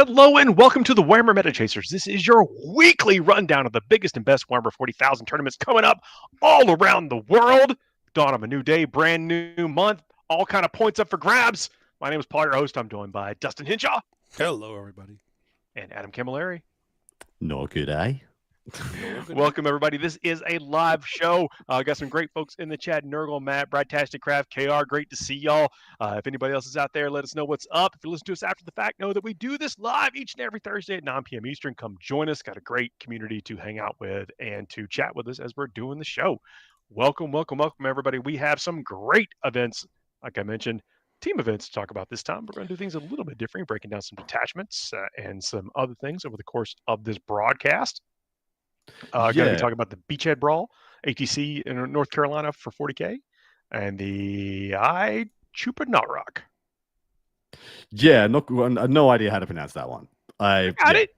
Hello and welcome to the Warhammer Meta Chasers. This is your weekly rundown of the biggest and best Warhammer 40,000 tournaments coming up all around the world. Dawn of a new day, brand new month, all kind of points up for grabs. My name is Paul, your host. I'm joined by Dustin Henshaw. Hello, everybody. And Adam Camilleri. No good, eh? Welcome, everybody. This is a live show. Got some great folks in the chat. Nurgle, Matt, Brigtastic Craft, KR. Great to see y'all. If anybody else is out there, let us know what's up. If you listen to us after the fact, know that we do this live each and every Thursday at 9 p.m. Eastern. Come join us. Got a great community to hang out with and to chat with us as we're doing the show. Welcome, everybody. We have some great events, like I mentioned, team events to talk about this time. We're going to do things a little bit different, breaking down some detachments and some other things over the course of this broadcast. Going to be talking about the Beachhead Brawl, ATC in North Carolina for 40K, and the Chupa Rock. Yeah, no idea how to pronounce that one. I got it.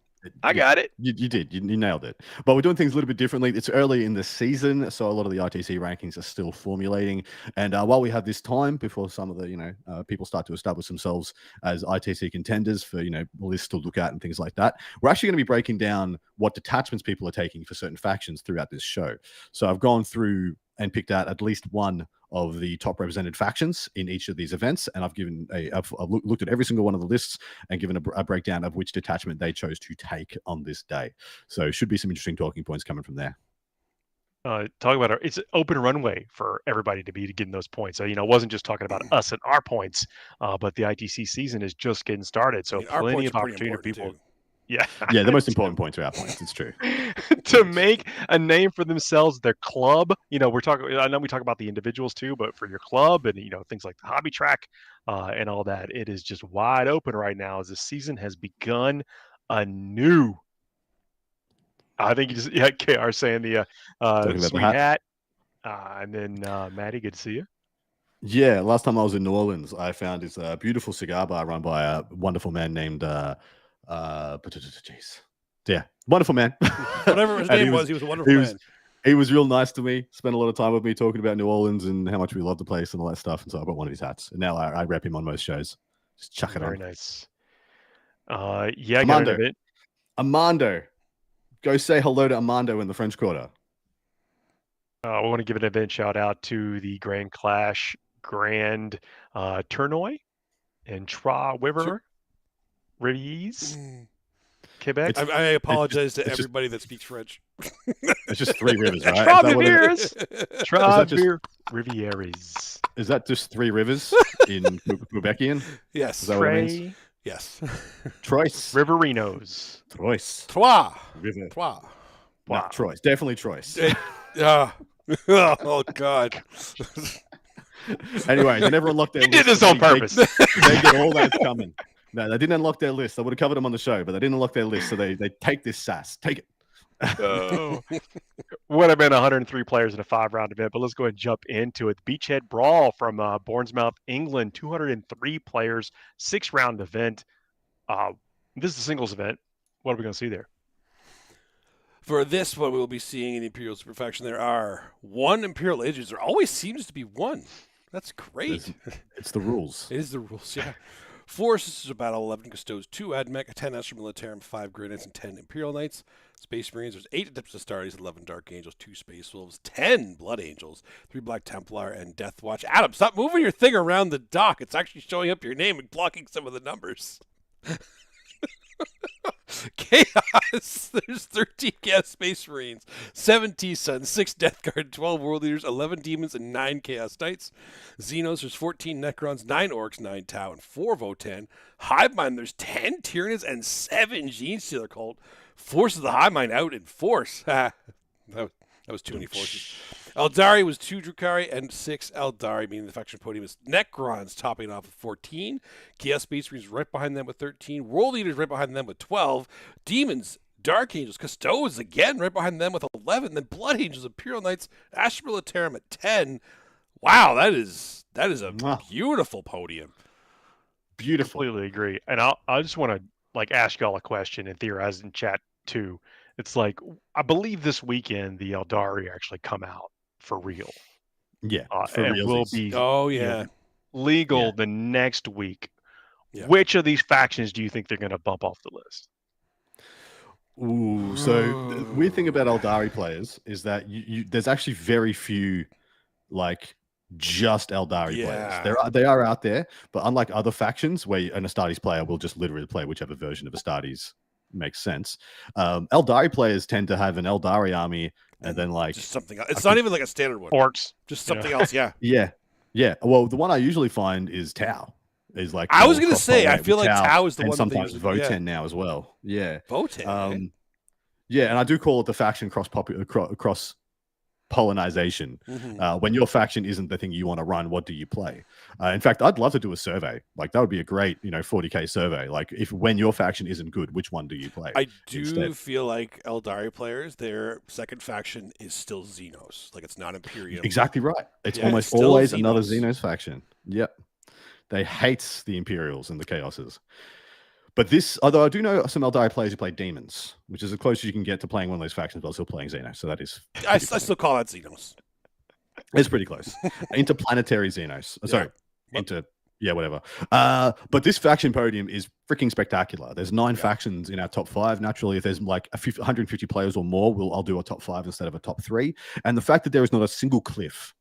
You did. You nailed it. But we're doing things a little bit differently. It's early in the season, so a lot of the ITC rankings are still formulating. And while we have this time before some of the people start to establish themselves as ITC contenders for lists to look at and things like that, we're actually going to be breaking down what detachments people are taking for certain factions throughout this show. So I've gone through and picked out at least one of the top represented factions in each of these events, and I've looked at every single one of the lists and given a breakdown of which detachment they chose to take on this day. So should be some interesting talking points coming from there. Talking about it's an open runway for everybody to be getting those points. So it wasn't just talking about us and our points, but the ITC season is just getting started. So plenty of opportunity for people. Too. Yeah, the most important points are our points. It's true. To make a name for themselves, their club. We're talking. I know we talk about the individuals too, but for your club and things like the hobby track and all that, it is just wide open right now as the season has begun anew. I think you just KR saying the sweet hat, and then Maddie, good to see you. Yeah, last time I was in New Orleans, I found this beautiful cigar bar run by a wonderful man named. Yeah, wonderful man. Whatever his name was, he was a wonderful man. He was real nice to me. Spent a lot of time with me talking about New Orleans and how much we love the place and all that stuff. And so I bought one of his hats. And now I rep him on most shows. Just chuck it on. Very nice. Armando. Armando. Go say hello to Armando in the French Quarter. I want to give an event shout out to the Grand Clash Grand Tournoi in Trois-Rivières. Quebec. I apologize to everybody that speaks French. It's just Three Rivers, right? Trois-Rivières. Is that just Three Rivers in Quebecian? Yes. Is that what it means? Yes. Trois. Riverinos. Trois. River. Trois. No, Trois. Definitely Trois. Oh, God. Anyway, they never unlocked their list. You did this on purpose. They get all that's coming. No, they didn't unlock their list. I would have covered them on the show, but they didn't unlock their list, so they take this sass. Take it. Would have been 103 players in a 5-round event, but let's go ahead and jump into it. Beachhead Brawl from Bournemouth, England, 203 players, 6-round event. This is a singles event. What are we going to see there? For this one, we will be seeing in the Imperial Super Faction, there are 1 Imperial Ages. There always seems to be 1. That's great. It's the rules. It is the rules, yeah. 4 Sisters of Battle, 11 Custodes, 2 Admech, 10 Astra Militarum, 5 Grey Knights, and 10 Imperial Knights. Space Marines, there's 8 Adeptus Astartes, 11 Dark Angels, 2 Space Wolves, 10 Blood Angels, 3 Black Templar, and Death Watch. Adam, stop moving your thing around the dock. It's actually showing up your name and blocking some of the numbers. Chaos. There's 13 Chaos Space Marines, 7 T-Suns, 6 Death Guard, 12 World Leaders, 11 Demons, and 9 Chaos Knights. Xenos, there's 14 Necrons, 9 Orcs, 9 Tau, and 4 Votan. Hive Mind, there's 10 Tyranids and 7 Genestealer Cult. Forces of the Hive Mind out in force. that was too many forces. Eldari was 2 Drukhari and 6 Eldari, meaning the faction podium is Necrons topping off with 14. Chaos Space Marines right behind them with 13. World Leaders right behind them with 12. Demons, Dark Angels, Custodes again right behind them with 11. Then Blood Angels, Imperial Knights, Astra Militarum at 10. Wow, that is a beautiful podium. Beautiful. Completely agree. And I just want to ask y'all a question and theorize in chat too. It's I believe this weekend the Eldari actually come out for real. Yeah, and will be Oh yeah, legal the next week. Yeah. Which of these factions do you think they're going to bump off the list? Ooh, so the weird thing about Eldari players is that there's actually very few like just Eldari players. They are out there, but unlike other factions where an Astartes player will just literally play whichever version of Astartes makes sense, Eldari players tend to have an Eldari army and then like just something else. It's not even like a standard one. Orcs. Just something else, yeah. Yeah. Well, the one I usually find is Tau. Is like I was gonna say, I feel like Tau is the one that they sometimes Voten now as well. Yeah. Voten. Yeah, and I do call it the faction cross pollination. When your faction isn't the thing you want to run, what do you play? In fact, I'd love to do a survey. Like that would be a great, 40K survey. Like when your faction isn't good, which one do you play? I do feel like Eldari players, their second faction is still Xenos. Like it's not Imperium. Exactly right. It's almost always another Xenos faction. Yep. They hate the Imperials and the Chaoses. But although I do know some Eldari players who play demons, which is as close as you can get to playing one of those factions while still playing Xenos. So that is. I still call that Xenos. It's pretty close. Interplanetary Xenos. Sorry. Whatever. But this faction podium is freaking spectacular. There's 9 factions in our top 5. Naturally, if there's like 150 players or more, I'll do a top 5 instead of a top 3. And the fact that there is not a single cliff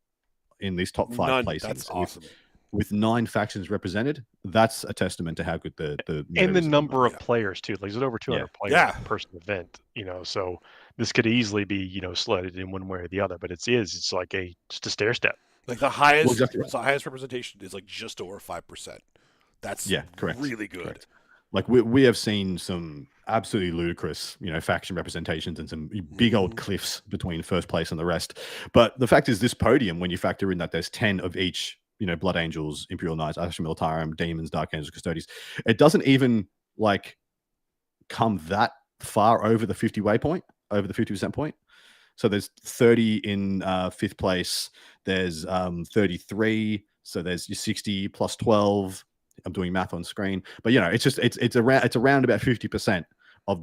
in these top 5 places. That's awesome. With 9 factions represented, that's a testament to how good the and the number of players too. Like, is it over 200 players per person event? So this could easily be slotted in one way or the other. But it's like just a stair step. Like the highest, the highest representation is like just over 5%. That's correct. Really good. Correct. Like we have seen some absolutely ludicrous, faction representations and some big old cliffs between first place and the rest. But the fact is, this podium, when you factor in that there's 10 of each. Blood Angels, Imperial Knights, Astra Militarum, Demons, Dark Angels, Custodies. It doesn't even like come that far over the 50 waypoint, over the 50% point. So there's 30 in 5th place. There's 33. So there's your 60 plus 12. I'm doing math on screen, but it's around about 50% of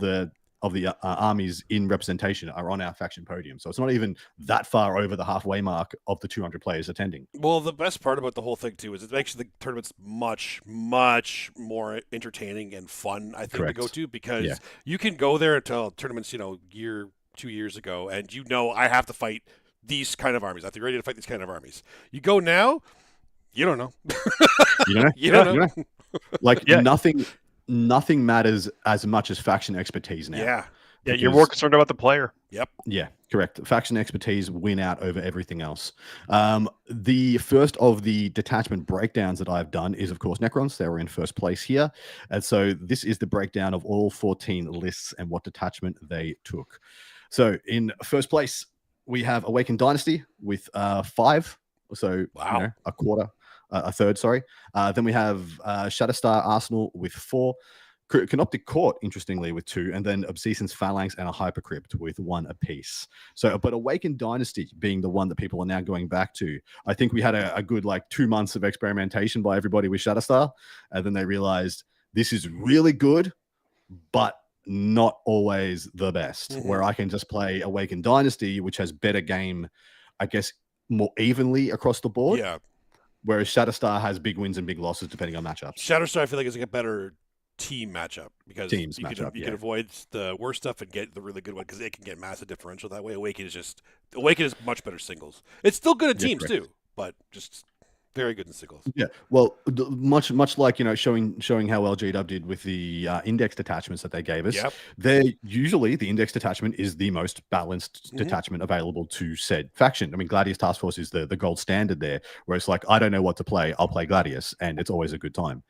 the armies in representation are on our faction podium. So it's not even that far over the halfway mark of the 200 players attending. Well, the best part about the whole thing too is it makes the tournaments much, much more entertaining and fun, I think, to go to, because you can go there until tournaments, 2 years ago, and I have to fight these kind of armies. I have to be ready to fight these kind of armies. You go now, you don't know. You don't know. Like nothing matters as much as faction expertise now. Yeah, you're more concerned about the player. Yep. Yeah, correct. Faction expertise win out over everything else. The first of the detachment breakdowns that I've done is, of course, Necrons. They were in first place here. And so this is the breakdown of all 14 lists and what detachment they took. So in first place, we have Awakened Dynasty with 5. So a quarter. A third, sorry. Then we have Shatterstar Arsenal with 4. Canoptic Court, interestingly, with 2. And then Obsession's Phalanx and a Hypercrypt with 1 apiece. So, but Awakened Dynasty being the one that people are now going back to. I think we had a good 2 months of experimentation by everybody with Shatterstar. And then they realized this is really good, but not always the best. Where I can just play Awakened Dynasty, which has better game, I guess, more evenly across the board. Yeah. Whereas Shatterstar has big wins and big losses depending on matchups. Shatterstar, I feel like, is like a better team matchup because you can avoid the worst stuff and get the really good one because it can get massive differential that way. Awaken is much better singles. It's still good at teams too, but just very good in singles. Yeah, well, much like showing how well GW did with the index detachments that they gave us. Yep. They're usually the index detachment is the most balanced detachment available to said faction. I mean, Gladius Task Force is the gold standard there, where it's like I don't know what to play, I'll play Gladius, and it's always a good time.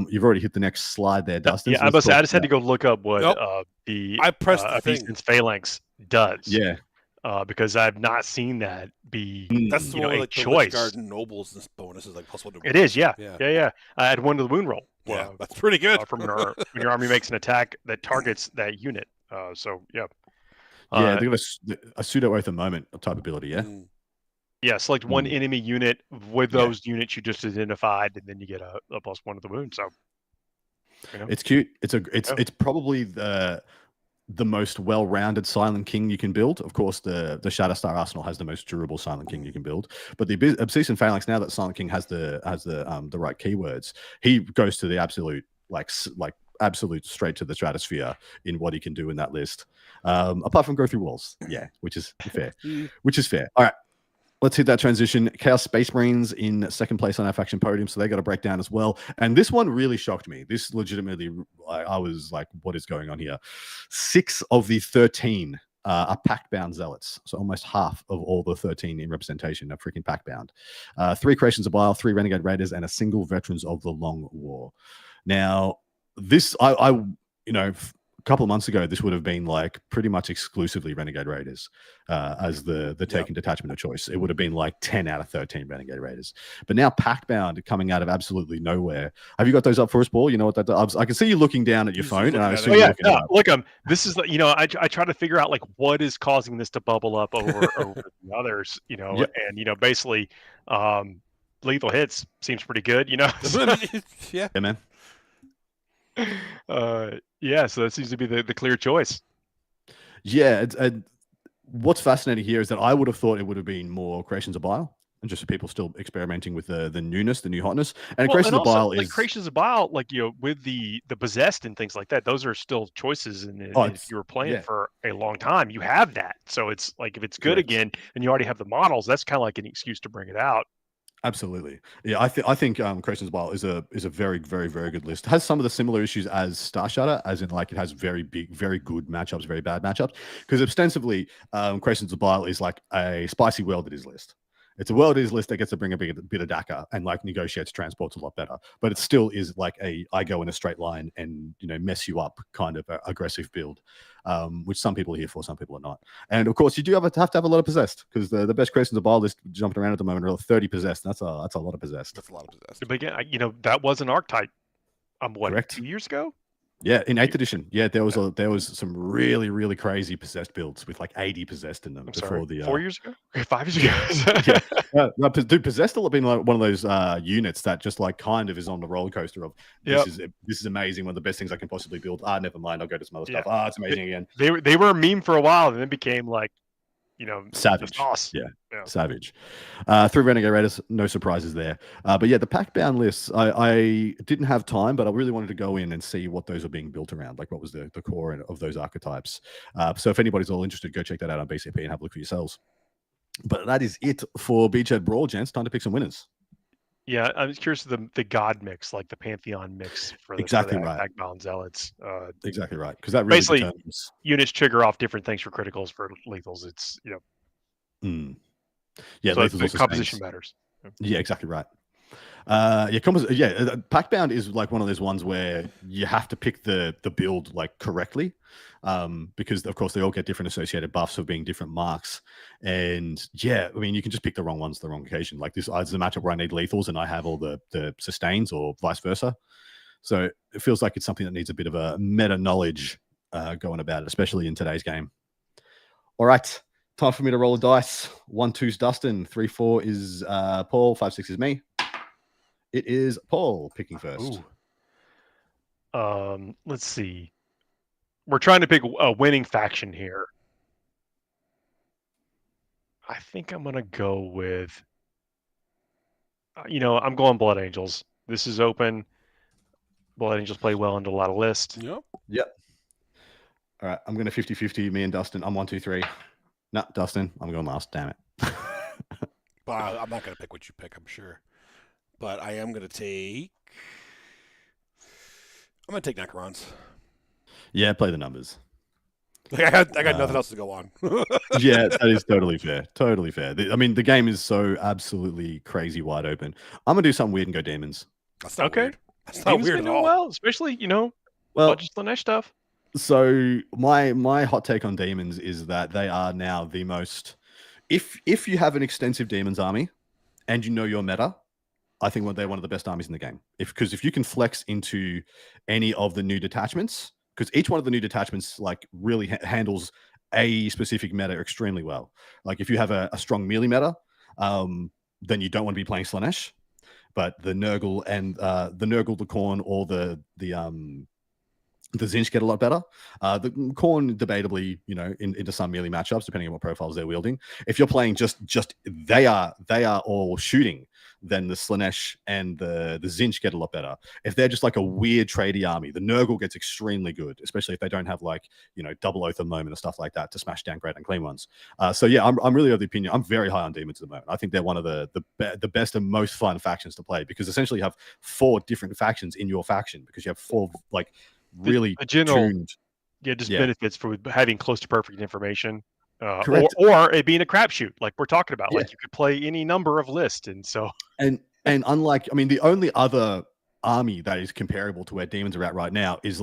You've already hit the next slide there, Dustin. Yeah, so I just had to go look up what I pressed the Obsession's Phalanx does. Yeah. Because I've not seen that be that's the one a like choice. The Garden Nobles and bonuses like +1 to 1. It is, yeah. I had 1 to the wound roll. Yeah, that's pretty good. From when your army makes an attack that targets that unit. So yeah. Yeah, they got a pseudo oath a moment type ability. Yeah. Yeah, select 1 enemy unit with those units you just identified, and then you get a +1 to the wound. So it's cute. It's probably the the most well-rounded Silent King you can build. Of course, the Shatterstar Arsenal has the most durable Silent King you can build. But the Obsession Phalanx, now that Silent King has the right keywords, he goes to the absolute like absolute straight to the stratosphere in what he can do in that list. Apart from go through walls, yeah, which is fair. Which is fair. All right. Let's hit that transition. Chaos Space Marines in second place on our faction podium, so they got a breakdown as well. And this one really shocked me. This legitimately, I was like, what is going on here? 6 of the 13 are pack-bound zealots. So almost half of all the 13 in representation are freaking pack-bound. 3 Creations of Bile, 3 Renegade Raiders, and a single Veterans of the Long War. Now, this, I you know, couple of months ago, this would have been like pretty much exclusively Renegade Raiders as the taken detachment of choice. It would have been like 10 out of 13 Renegade Raiders. But now Packbound coming out of absolutely nowhere. Have you got those up for us, Paul? You know what that does? I can see you looking down at your phone, and I assume you're looking up. Look, this is, you know, I try to figure out like what is causing this to bubble up over the others, you know, and, you know, basically lethal hits seems pretty good, you know. Yeah, man. Yeah, so that seems to be the clear choice. Yeah, what's fascinating here is that I would have thought it would have been more Creations of Bile, and just people still experimenting with the newness, the new hotness. And Creations of Bile like Creations of Bile, like, you know, with the possessed and things like that, those are still choices. And if you were playing for a long time, you have that. So it's like, if it's good again, and you already have the models, that's kind of like an excuse to bring it out. Absolutely. Yeah, I think Creations of Bile is a very, very, very good list. It has some of the similar issues as Star Shatter, as in like it has very big, very good matchups, very bad matchups. Because ostensibly, Creations of Bile is like a spicy world that is list. It's a world is list that gets to bring a bit of DACA and like negotiates transports a lot better. But it still is like I go in a straight line and, you know, mess you up kind of aggressive build, which some people are here for, some people are not. And of course, you do have to have a lot of possessed, because the best Creations of Bile list jumping around at the moment are 30 possessed. That's a lot of possessed. That's a lot of possessed. But again, you know, that was an archetype. What, correct? 2 years ago? Yeah, in 8th edition. Yeah, there was some really, really crazy possessed builds with like 80 possessed in them before the 4 years ago? 5 years ago. No, dude, possessed have been like one of those units that just like kind of is on the roller coaster of this is amazing, one of the best things I can possibly build. Never mind, I'll go to some other stuff. It's amazing again. They were a meme for a while, and then became like, you know, savage. Awesome. Yeah, savage. 3 Renegade Raiders, no surprises there. But yeah, the pack bound lists, I didn't have time, but I really wanted to go in and see what those are being built around, like what was the core of those archetypes. So if anybody's all interested, go check that out on BCP and have a look for yourselves. But that is it for Beachhead Brawl, gents. Time to pick some winners. Yeah, I'm curious the god mix, like the Pantheon mix for the right. Pack-bound zealots. Exactly right, because that really basically determines. Units trigger off different things for criticals, for lethals. It's, you know. Yeah, so the composition matters. Yeah, exactly right. Packbound is like one of those ones where you have to pick the build like correctly, because of course they all get different associated buffs of being different marks. And yeah, I mean, you can just pick the wrong ones the wrong occasion. Like this is a matchup where I need lethals and I have all the sustains, or vice versa. So it feels like it's something that needs a bit of a meta knowledge going about it, especially in today's game. All right. Time for me to roll a dice. 1, 2's Dustin. 3, 4 is Paul. 5, 6 is me. It is Paul picking first. Let's see. We're trying to pick a winning faction here. I think I'm gonna go with. You know, I'm going Blood Angels. This is open. Blood Angels play well into a lot of lists. Yep. All right. I'm going to 50-50. Me and Dustin. I'm 1, 2, 3. No, Dustin, I'm going last. Damn it. Well, I'm not going to pick what you pick, I'm sure. But I am going to take... I'm going to take Necrons. Yeah, play the numbers. Like I got nothing else to go on. Yeah, that is totally fair. Totally fair. I mean, the game is so absolutely crazy wide open. I'm going to do something weird and go Demons. That's not weird. That's not weird at all. Well, especially, you know, just Slanesh stuff. So my hot take on Demons is that they are now the most... If you have an extensive Demons army and you know your meta, I think they're one of the best armies in the game. Because if you can flex into any of the new detachments, because each one of the new detachments like really handles a specific meta extremely well. Like if you have a strong melee meta, then you don't want to be playing Slanesh. But the Nurgle and the Khorne, or the The Zinch get a lot better. The Khorne, debatably, into some melee matchups, depending on what profiles they're wielding. If you're playing just they are all shooting, then the Slanesh and the Zinch get a lot better. If they're just like a weird tradie army, the Nurgle gets extremely good, especially if they don't have double Oath of Moment and stuff like that to smash down great and clean ones. So yeah, I'm really of the opinion. I'm very high on Demons at the moment. I think they're one of the best and most fun factions to play, because essentially you have 4 different factions in your faction, because you have 4 really the general tuned. benefits for having close to perfect information, Correct. or it being a crapshoot like we're talking about. Yeah. Like you could play any number of lists, and so and unlike, the only other army that is comparable to where demons are at right now is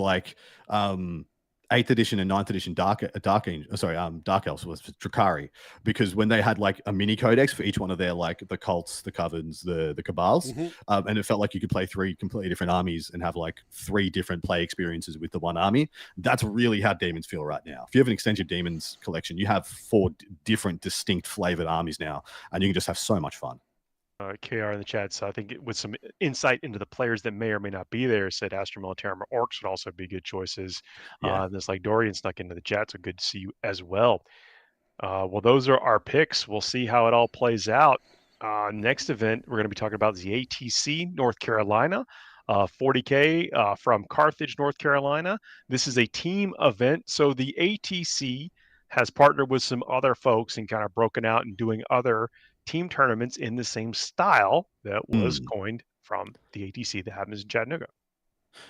8th edition and 9th edition Dark Elves was Drakari, because when they had a mini codex for each one of their the cults, the covens, the cabals, and it felt like you could play 3 completely different armies and have 3 different play experiences with the one army. That's really how demons feel right now. If you have an extensive demons collection, you have 4 different distinct flavored armies now, and you can just have so much fun. KR in the chat, so I think with some insight into the players that may or may not be there, said Astra Militarum or Orcs would also be good choices. Yeah. This Dorian snuck into the chat, so good to see you as well. Well, those are our picks. We'll see how it all plays out. Next event, we're going to be talking about the ATC North Carolina, 40K from Carthage, North Carolina. This is a team event, so the ATC has partnered with some other folks and kind of broken out and doing other team tournaments in the same style that was coined from the ATC that happens in Chattanooga.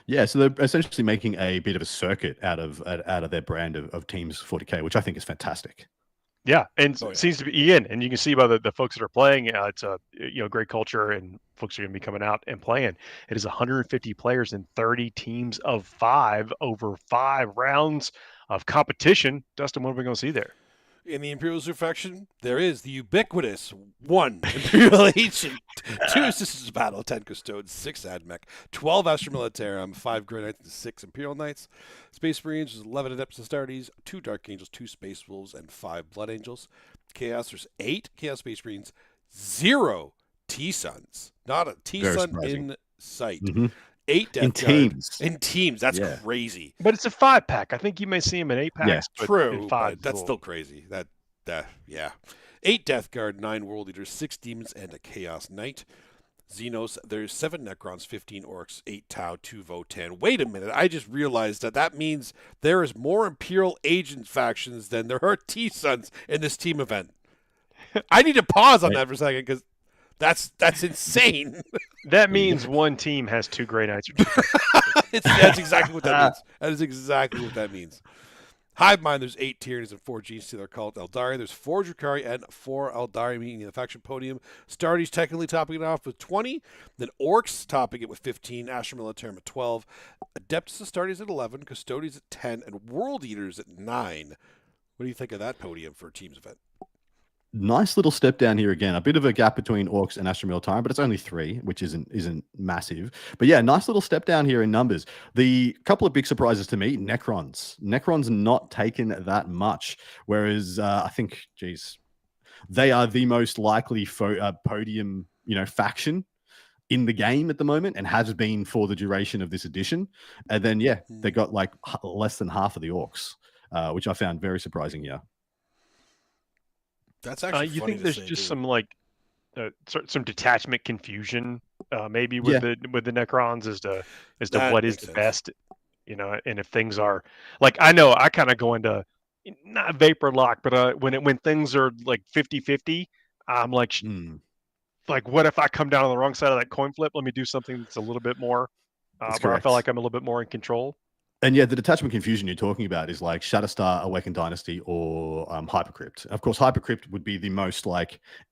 Yeah, so they're essentially making a bit of a circuit out of their brand of teams 40K, which I think is fantastic. Yeah, and seems to be Ian, and you can see by the folks that are playing, it's a great culture, and folks are going to be coming out and playing. It is 150 players and 30 teams of 5 over 5 rounds of competition. Dustin, what are we going to see there? In the Imperial Zoo faction, there is the ubiquitous 1 Imperial Agent, 2 Sisters of Battle, 10 Custodes, 6 Admech, 12 Astra Militarum, 5 Grey Knights, and 6 Imperial Knights. Space Marines, 11 Adeptus Astartes, 2 Dark Angels, 2 Space Wolves, and 5 Blood Angels. Chaos, there's 8 Chaos Space Marines, 0 T-Suns. Not a T-Sun in sight. 8 Death Guard. In teams. That's crazy. But it's a 5-pack. I think you may see them in 8-packs. Yeah, true. But that's still crazy. Yeah. 8 Death Guard, 9 World Eaters, 6 Demons, and a Chaos Knight. Xenos, there's 7 Necrons, 15 Orcs, 8 Tau, 2 Votan. Wait a minute. I just realized that means there is more Imperial Agent factions than there are T-Suns in this team event. I need to pause on that for a second, because that's insane. That means one team has 2 Grey Knights. That's exactly what that means. That is exactly what that means. Hive Mind, there's 8 Tyranids and 4 Genes to their cult. Eldari, there's 4 Drakari and 4 Eldari, meaning the faction podium. Stardies technically topping it off with 20. Then Orcs topping it with 15. Astra Militarum at 12. Adeptus Astartes at 11. Custodes at 10. And World Eaters at 9. What do you think of that podium for a team's event? Nice little step down here again. A bit of a gap between Orcs and Astra Militarum, but it's only 3, which isn't massive. But yeah, nice little step down here in numbers. The couple of big surprises to me: Necrons. Necrons not taken that much, whereas I think, they are the most likely podium, faction in the game at the moment, and has been for the duration of this edition. And then they got less than half of the Orcs, which I found very surprising here. That's actually you think there's just some some detachment confusion maybe with the Necrons as to what is the best, and if things are I know I kind of go into not vapor lock, but when things are 50-50, I'm what if I come down on the wrong side of that coin flip? Let me do something that's a little bit more where I feel like I'm a little bit more in control. And yeah, the detachment confusion you're talking about is Shatterstar, Awakened Dynasty, or Hypercrypt. Of course, Hypercrypt would be the most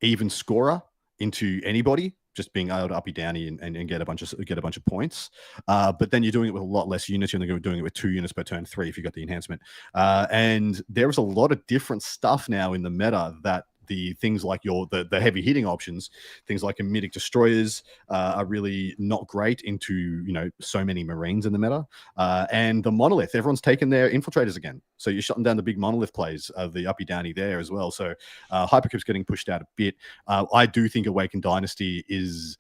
even scorer into anybody, just being able to uppy downy and get a bunch of points. But then you're doing it with a lot less units. You're doing it with 2 units per turn, 3 if you got the enhancement. And there is a lot of different stuff now in the meta that the things like the heavy hitting options, things like Emitic Destroyers are really not great into so many Marines in the meta, and the Monolith, everyone's taken their Infiltrators again, so you're shutting down the big Monolith plays of the uppy downy there as well. So Hypercrypt's getting pushed out a bit. I do think Awakened Dynasty is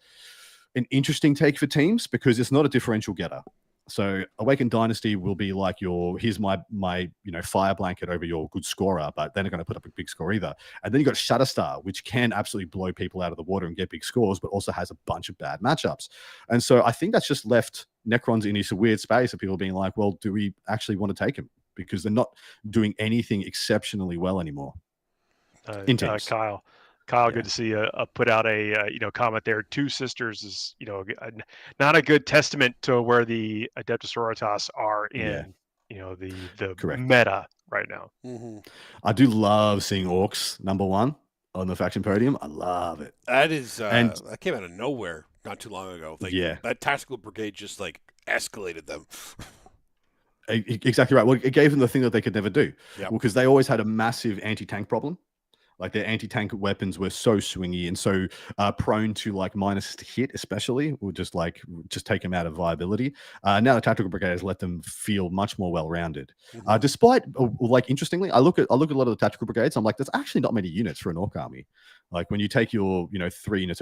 an interesting take for teams because it's not a differential getter. So Awakened Dynasty will be like here's my fire blanket over your good scorer, but they're not going to put up a big score either. And then you got Shatterstar, which can absolutely blow people out of the water and get big scores, but also has a bunch of bad matchups. And so I think that's just left Necrons in this weird space of people being like, well, do we actually want to take him? Because they're not doing anything exceptionally well anymore. In teams. Kyle, Yeah. good to see you put out a comment there. Two Sisters is not a good testament to where the Adeptus Sororitas are in the Correct. meta right now. Mm-hmm. I do love seeing Orcs #1 on the faction podium. I love it. That is, And- that came out of nowhere not too long ago. Like, Yeah. that tactical brigade just like escalated them. Exactly right. Well, it gave them the thing that they could never do, Yep. because they always had a massive anti-tank problem. Like their anti-tank weapons were so swingy and so prone to like minus to hit, especially, would just take them out of viability. Now the tactical brigade has let them feel much more well-rounded. Mhm. Despite, interestingly, I look at a lot of the tactical brigades. I'm like, there's actually not many units for an Orc army. Like when you take your 2 or 3 units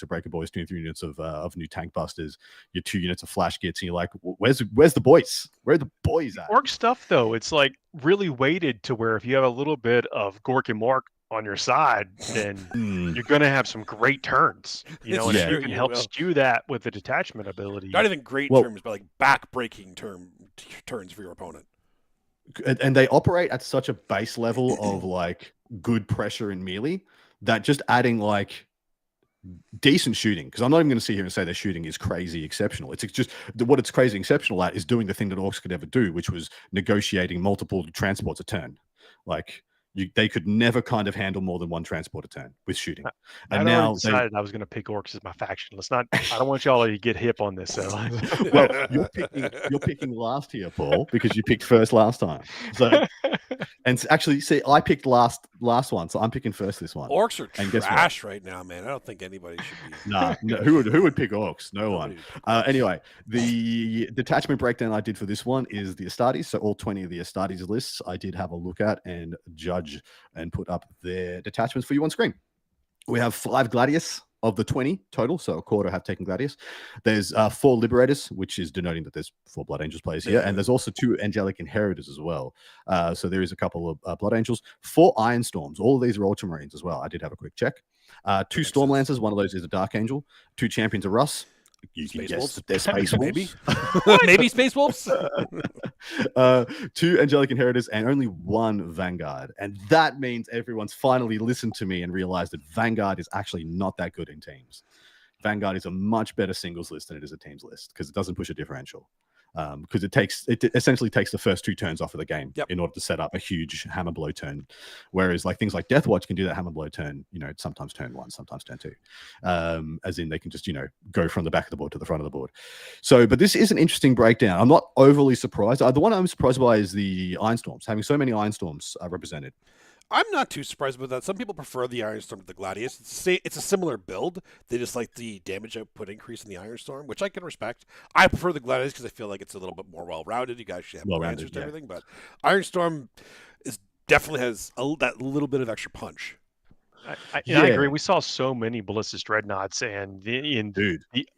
of Breaker Boys, 2 or 3 units of new tank busters, your 2 units of Flash Gits, and you're like, where's the boys? Where are the boys at? Orc stuff though, it's like really weighted to where if you have a little bit of Gork and Mork on your side, then you're going to have some great turns. And if you can help skew that with the detachment ability. Not even great terms, but like back-breaking turns for your opponent. And they operate at such a base level of like good pressure and melee that just adding like decent shooting, because I'm not even going to sit here and say their shooting is crazy exceptional. It's just what it's crazy exceptional at is doing the thing that Orcs could never do, which was negotiating multiple transports a turn. Like they could never kind of handle more than 1 transport a turn with shooting. And now decided I was going to pick Orcs as my faction. I don't want y'all to get hip on this. Well, you're picking last here, Paul, because you picked first last time. So, and actually, see, I picked last one, so I'm picking first this one. Orcs are trash right now, man. I don't think anybody should be. Nah, no, who would pick Orcs? No one. Anyway, the detachment breakdown I did for this one is the Astartes. So all 20 of the Astartes lists I did have a look at and judge and put up their detachments for you on screen. We have 5 Gladius of the 20 total, so a quarter have taken Gladius. There's 4 Liberators, which is denoting that there's 4 Blood Angels players here, and there's also 2 Angelic Inheritors as well. So there is a couple of Blood Angels, 4 Iron Storms. All of these are Ultramarines as well. I did have a quick check. 2 Storm Lancers, one of those is a Dark Angel. 2 Champions of Russ. You can guess that they're Space Wolves. Maybe. Maybe Space Wolves. 2 Angelic Inheritors and only 1 Vanguard. And that means everyone's finally listened to me and realized that Vanguard is actually not that good in teams. Vanguard is a much better singles list than it is a teams list because it doesn't push a differential. Because it essentially takes the first 2 turns off of the game in order to set up a huge hammer blow turn. Whereas like things like Deathwatch can do that hammer blow turn, sometimes turn 1, sometimes turn 2. As in they can just, go from the back of the board to the front of the board. So, but this is an interesting breakdown. I'm not overly surprised. The one I'm surprised by is the Ironstorms, having so many Ironstorms represented. I'm not too surprised about that. Some people prefer the Ironstorm to the Gladius. It's a similar build. They just like the damage output increase in the Ironstorm, which I can respect. I prefer the Gladius because I feel like it's a little bit more well-rounded. You guys should have more answers to everything, but Ironstorm definitely has that little bit of extra punch. I agree. We saw so many Ballistus Dreadnoughts and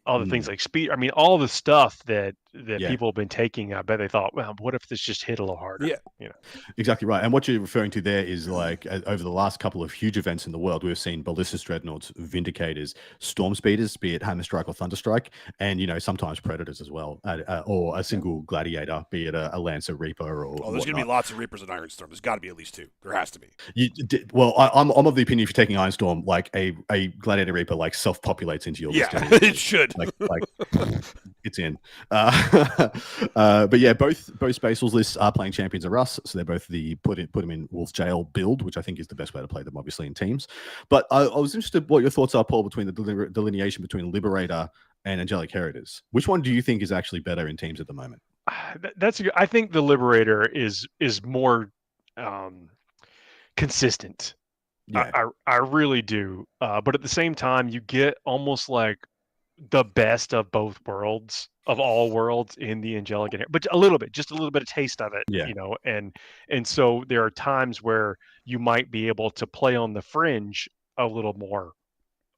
all the things like speed. I mean, all the stuff that people have been taking. I bet they thought, well, what if this just hit a little harder? Yeah, exactly right. And what you're referring to there is like over the last couple of huge events in the world, we've seen Ballistus Dreadnoughts, Vindicators, Storm Speeders, be it Hammer Strike or Thunder Strike, and sometimes Predators as well, or a single Gladiator, be it a Lancer, Reaper, or there's going to be lots of Reapers in Ironstorm. There's got to be at least 2. There has to be. I'm of the opinion if you're taking Ironstorm, like a Gladiator Reaper, like self-populates into your list. Yeah, it should. Like it's in. But yeah, both Space Wolves lists are playing Champions of Russ, so they're both the put them in Wolf's Jail build, which I think is the best way to play them, obviously in teams. But I was interested what your thoughts are, Paul, between the delineation between Liberator and Angelic Heritors. Which one do you think is actually better in teams at the moment? I think the Liberator is more consistent. Yeah. I really do. But at the same time, you get almost like the best of both worlds, of all worlds in the Angelic, but just a little bit of taste of it, and so there are times where you might be able to play on the fringe a little more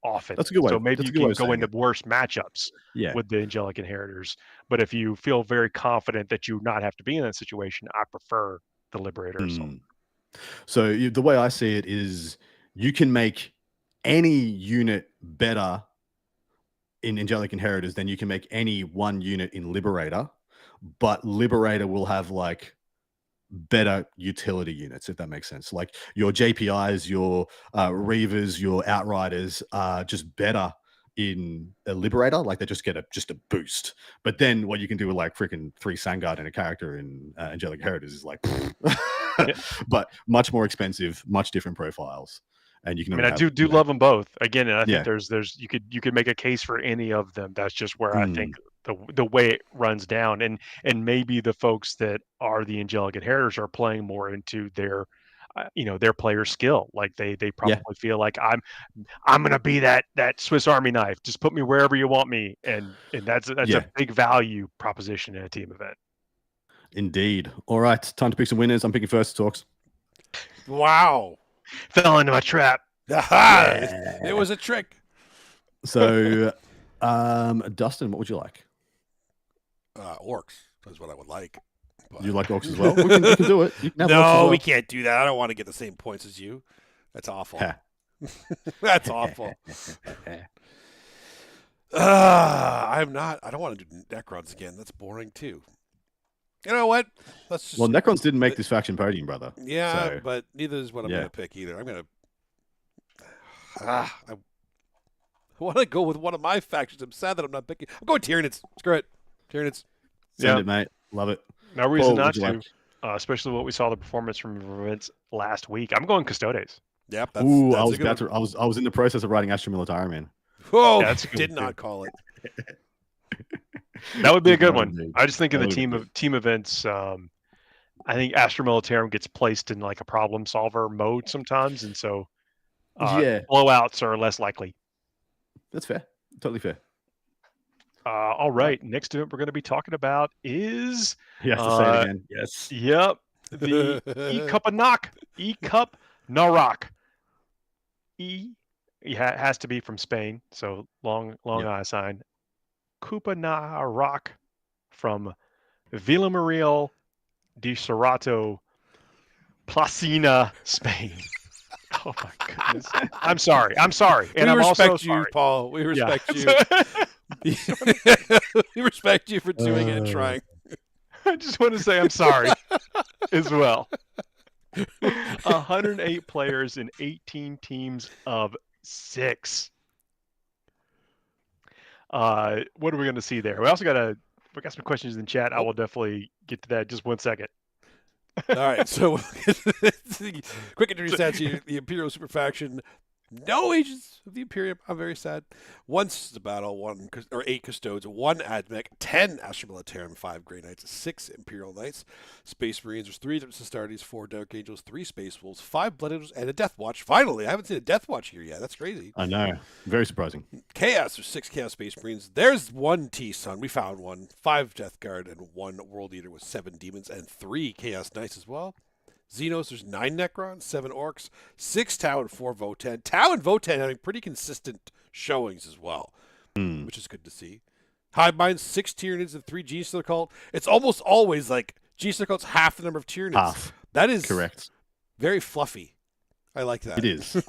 often. That's a good way. So maybe That's you a good way can of go saying into it. worse matchups Yeah. with the Angelic Inheritors. But if you feel very confident that you not have to be in that situation, I prefer the Liberator Assault. Mm. So the way I see it is you can make any unit better in Angelic Inheritors than you can make any one unit in Liberator, but Liberator will have like better utility units, if that makes sense. Like your JPIs, your Reavers, your Outriders are just better in a Liberator. Like they just get a boost. But then what you can do with like freaking 3 Sangard and a character in Angelic Inheritors is like, Yeah. but much more expensive, much different profiles. And you can I mean, only I have, do love them both. Again, and I yeah. think there's you could make a case for any of them. That's just where I think Mm. the way it runs down, and maybe the folks that are the Angelic Inheritors are playing more into their their player skill. Like they Yeah. probably feel like I'm gonna be that Swiss Army knife. Just put me wherever you want me, and that's Yeah. a big value proposition in a team event. Indeed. All right, time to pick some winners. I'm picking first, Talks. Wow. Fell into my trap. Aha! It was a trick. So, Dustin, what would you like? Orcs is what I would like. But... You like orcs as well? We can do it. You can have orcs as No, well. we can't do that. I don't want to get the same points as you. That's awful. That's awful. I don't want to do Necrons again. That's boring too. You know what? Let's just. Well, Necrons didn't make this faction podium, brother. Yeah, so, but neither is what I'm going to pick either. I'm going to. I want to go with one of my factions. I'm sad that I'm not picking. I'm going Tyranids. Screw it. Tyranids. Send it, mate. Love it. No reason Paul, not to. like? Especially what we saw the performance from events last week. I'm going Custodes. Yep. I was in the process of writing Astra Militari, man. Oh, yeah, did not call it. That would be a good one. I just think in the team events, I think Astra Militarum gets placed in like a problem solver mode sometimes, and so blowouts are less likely. That's fair. Totally fair. All right. Next event we're going to be talking about is you have to say it again. Yes. Yep. The E-Cup Narak. Has to be from Spain, so long I sign. Cupa Narak from Villamariel de Cerrato, Placina, Spain. Oh my goodness. I'm sorry. And I'm also sorry. Paul. We respect you. We respect you for doing it and trying. I just want to say I'm sorry as well. 108 players in 18 teams of 6. What are we going to see there? We got some questions in chat. I will definitely get to that in just 1 second. All right, so quick introduce that to the Imperial Super Faction. No Agents of the Imperium. I'm very sad. 1 Systems of Battle, 8 Custodes, 1 Admech, 10 Astra Militarum, 5 Grey Knights, 6 Imperial Knights, Space Marines. There's 3 Astartes, 4 Dark Angels, 3 Space Wolves, 5 Blood Angels, and a Death Watch. Finally, I haven't seen a Death Watch here yet. That's crazy. I know. Very surprising. Chaos. There's 6 Chaos Space Marines. There's 1 T-Sun. We found 1. 5 Death Guard and 1 World Eater with 7 Demons and 3 Chaos Knights as well. Xenos, there's 9 Necrons, 7 Orcs, 6 Tau, and 4 Votan. Tau and Votan having pretty consistent showings as well, which is good to see. Hive Mind, 6 Tyranids, and 3 G-Stealer Cult. It's almost always like G-Stealer Cult's half the number of Tyranids. Half. That is correct. Very fluffy. I like that. It is.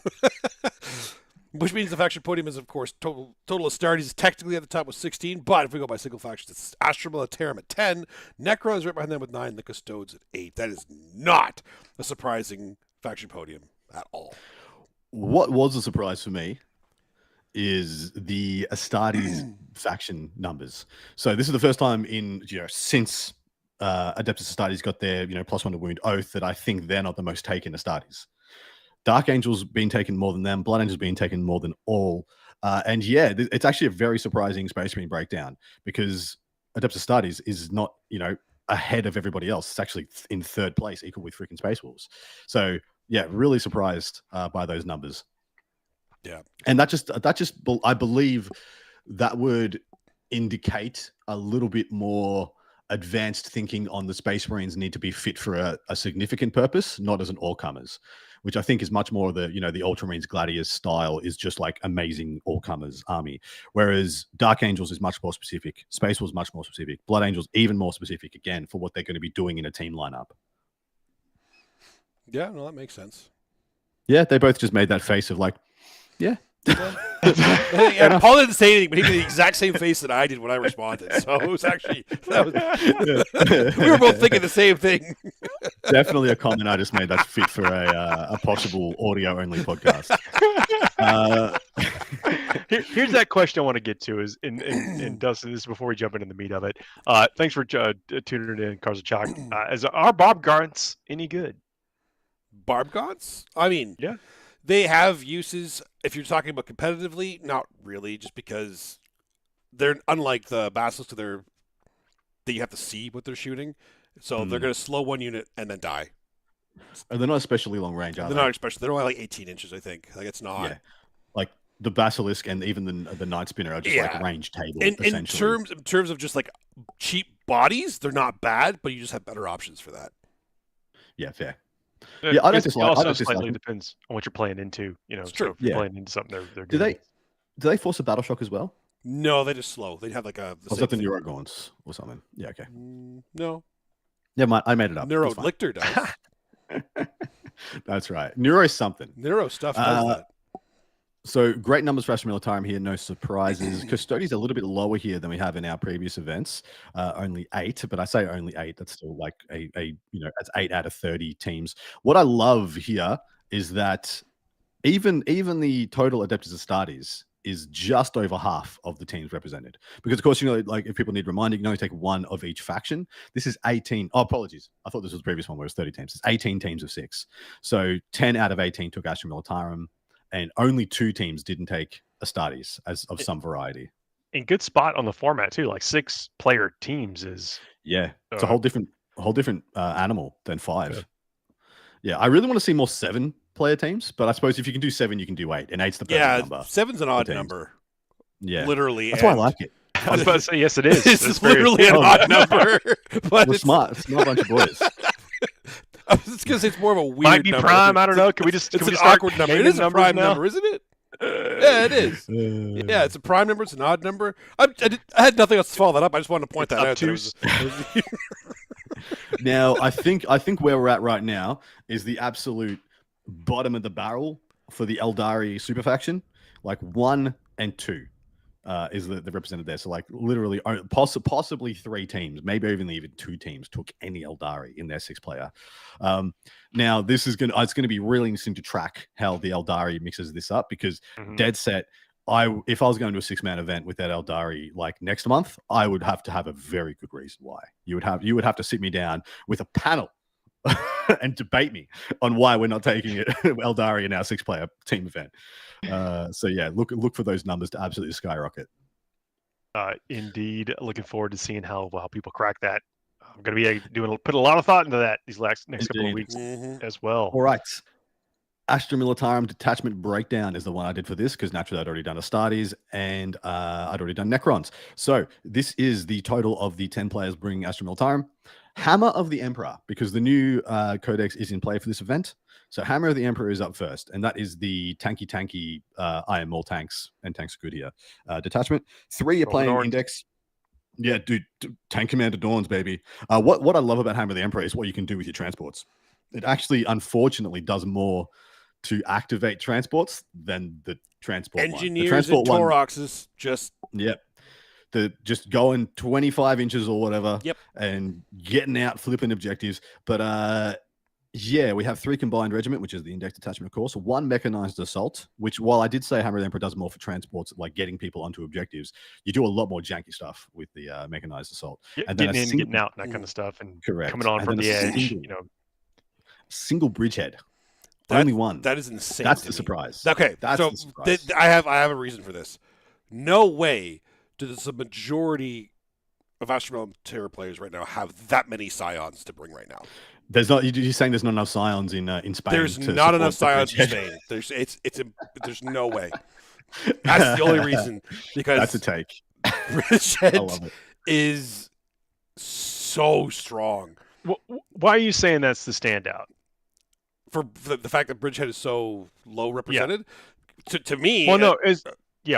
Which means the faction podium is, of course, total Astartes is technically at the top with 16, but if we go by single factions, it's Astra Militarum at 10, Necrons right behind them with 9, the Custodes at 8. That is not a surprising faction podium at all. What was a surprise for me is the Astartes faction numbers. So this is the first time since Adeptus Astartes got their +1 to wound oath that I think they're not the most taken Astartes. Dark Angel's been taken more than them. Blood Angel's been taken more than all. And it's actually a very surprising Space Marine breakdown because Adeptus Astartes is not, ahead of everybody else. It's actually in 3rd place, equal with freaking Space Wolves. So yeah, really surprised by those numbers. Yeah. And I believe that would indicate a little bit more advanced thinking on the Space Marines need to be fit for a significant purpose, not as an all-comers. which I think is much more the the Ultramarines Gladius style is just like amazing all comers army, whereas Dark Angels is much more specific, Space Wolves much more specific, Blood Angels even more specific again for what they're going to be doing in a team lineup. Yeah, no, that makes sense. Yeah, they both just made that face of like, yeah. And Paul didn't say anything, but he made the exact same face that I did when I responded. So it was actually we were both thinking the same thing. Definitely a comment I just made that's fit for a possible audio only podcast. Here's that question I want to get to is in Dustin. This is before we jump into the meat of it. Thanks for tuning in, Karzachak. Are Bob Garants any good? Barb Gaunts? I mean, yeah. They have uses, if you're talking about competitively, not really, just because they're unlike the Basilisk, that you have to see what they're shooting. So they're going to slow one unit and then die. And they're not especially long range, are they? They're not especially. They're only like 18 inches, I think. Like, it's not. Yeah. Like the Basilisk and even the Night Spinner are just like a range table. In terms of just like cheap bodies, they're not bad, but you just have better options for that. Yeah, fair. Yeah, I don't dislike. Also, I don't slightly dislike depends on what you're playing into. It's true. So if you're playing into something, they're do good. Do they force a battle shock as well? No, they just slow. They have like a. Was that the Neurogons or something? Yeah, okay. No. Yeah, I made it up. Neurolictor does. That's right. Neuro something. Neuro stuff does that. So great numbers for Astra Militarum here, no surprises. Custodian's a little bit lower here than we have in our previous events, only 8. But I say only 8. That's still like that's 8 out of 30 teams. What I love here is that even the total Adeptus Astartes is just over half of the teams represented. Because of course, like if people need reminding, you can only take one of each faction. This is 18. Oh, apologies. I thought this was the previous one where it was 30 teams. It's 18 teams of 6. So 10 out of 18 took Astra Militarum. And only 2 teams didn't take Astartes of some variety. And good spot on the format too. Like 6-player teams is it's a whole different animal than 5. Yeah, I really want to see more 7-player teams, but I suppose if you can do 7, you can do 8, and 8's the perfect number. 7's an odd number. Yeah, literally. That's why I like it. I was about to say yes, it is. It's literally an odd number. But we're smart bunch of boys. I was just gonna say it's more of a weird Might be number. prime. I don't know. Can we it's an awkward number. It is a prime now? number, isn't it? Yeah, it is. Yeah, it's a prime number. It's an odd number. I had nothing else to follow that up. I just wanted to point that out. Now, I think where we're at right now is the absolute bottom of the barrel for the Eldari super faction. Like 1 and 2 is the represented there. So like literally possibly 3 teams, maybe even 2 teams took any Eldari in their 6-player. Now this is it's gonna be really interesting to track how the Eldari mixes this up, because dead set, if I was going to a 6-man event with that Eldari like next month, I would have to have a very good reason why. You would have to sit me down with a panel and debate me on why we're not taking it Eldari in our 6-player team event. So yeah, look for those numbers to absolutely skyrocket. Indeed, looking forward to seeing how people crack that. I'm going to be put a lot of thought into that these next couple of weeks as well. All right. Astra Militarum Detachment Breakdown is the one I did for this, because naturally I'd already done Astartes and I'd already done Necrons. So this is the total of the 10 players bringing Astra Militarum. Hammer of the Emperor, because the new codex is in play for this event. So Hammer of the Emperor is up first, and that is the tanky I am all tanks, and tanks are good here. Detachment. 3 are playing Index. Yeah, dude, Tank Commander Dawns, baby. What I love about Hammer of the Emperor is what you can do with your transports. It actually, unfortunately, does more to activate transports than the transport Engineers and Toroxes just... Yep. Just going 25 inches or whatever, and getting out, flipping objectives. But yeah, we have 3 combined regiment, which is the Index Detachment, of course. 1 mechanized assault, which, while I did say Hammer of the Emperor does more for transports, like getting people onto objectives, you do a lot more janky stuff with the mechanized assault. And getting in, getting out, and that kind of stuff, and coming on from the edge. Single bridgehead. Only 1. That is insane. That's the surprise. Okay, that's so the surprise. I have a reason for this. No way does the majority of Astra Militarum players right now have that many Scions to bring right now. There's not. You're saying there's not enough Scions in Spain. There's not enough Scions in Spain. There's no way. That's the only reason, because that's a take. Bridgehead is so strong. Why are you saying that's the standout? for the fact that Bridgehead is so low represented. To me, well, no,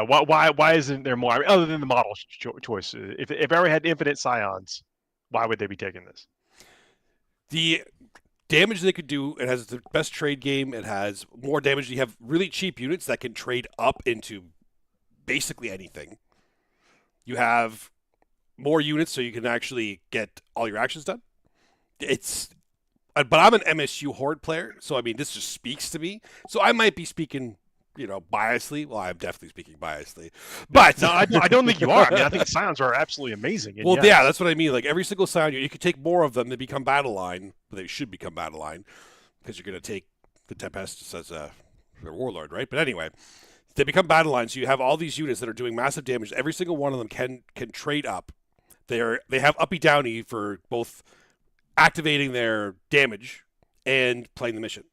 why isn't there more? I mean, other than the model choice, if I ever had infinite scions, why would they be taking this? The damage they could do, it has the best trade game. It has more damage. You have really cheap units that can trade up into basically anything. You have more units, so you can actually get all your actions done. But I'm an MSU Horde player, so I mean, this just speaks to me. So I might be speaking, biasly. Well, I'm definitely speaking biasly, but no, I don't think you are. I mean, I think scions are absolutely amazing. Well, yeah, that's what I mean. Like every single scion, you could take more of them. They become battle line, but they should become battle line because you're going to take the Tempest as a warlord, right? But anyway, they become battle line. So you have all these units that are doing massive damage. Every single one of them can trade up. They have uppy downy for both activating their damage and playing the mission.